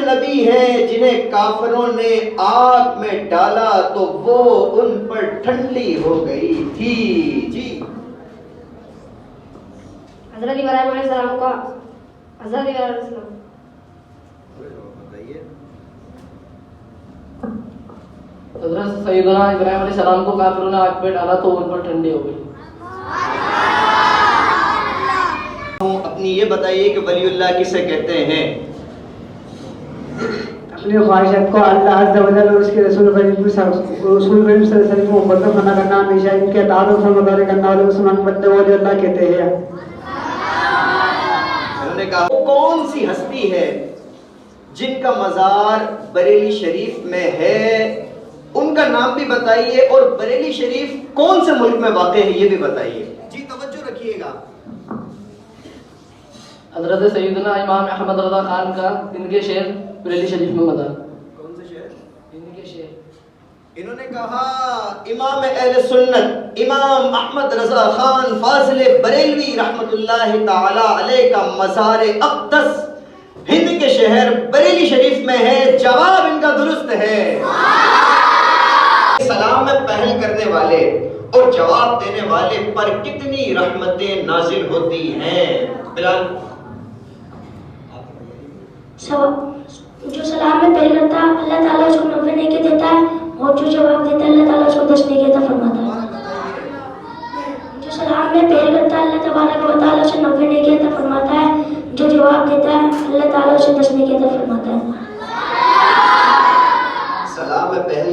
نبی ہیں جنہیں کافروں نے آگ میں ڈالا تو وہ ان پر ٹھنڈی ہو گئی تھی. جی حضرت ابراہیم علیہ السلام کا حضرت ابراہیم علیہ السلام حضرت سیدنا ابراہیم علیہ السلام کو کافروں نے آگ پہ ڈالا تو ان پر ٹھنڈی ہو گئی. اپنی یہ بتائیے کہ ولی اللہ کسے کہتے ہیں؟ اپنی خواہشات کو اللہ عز و جل اور اس کے رسول کریم صلی اللہ علیہ وسلم کو محبت میں منع کرنا، ہمیشہ ان کے اطاعت و فرمانبرداری کرنے والے مسلمان بندے کو جو اللہ کہتے ہیں. انہوں نے کہا وہ کون سی ہستی ہے جن کا مزار بریلی شریف میں ہے، ان کا نام بھی بتائیے، اور بریلی شریف کون سے ملک میں واقع ہے یہ بھی بتائیے. جی توجہ رکھیے گا. حضرت سیدنا امام احمد رضا خان کا ان کے شہر بریلی شریف میں مزار. کون سے شہر؟ ان کے شہر. انہوں نے کہا امام اہل سنت امام احمد رضا خان فاضل بریلوی رحمت اللہ تعالی علیہ کا مزار اقدس ہند کے شہر بریلی شریف میں ہے. جواب ان کا درست ہے. سلام میں پہل کرنے والے اور جواب دینے والے پر کتنی رحمتیں نازل ہوتی ہیں. بلال جو سلام میں پہل کرتا ہے اللہ تعالیٰ اس کو 90 نیکی دیتا ہے، اور جو جواب دیتا ہے اللہ تعالیٰ اس کو 10 نیکی عطا فرماتا ہے. جو سلام میں پہل کرتا ہے اللہ تبارک و تعالیٰ اسے 90 نیکی عطا فرماتا ہے، جو جواب دیتا ہے اللہ تعالیٰ اسے 10 نیکی عطا فرماتا ہے. سلام میں پہل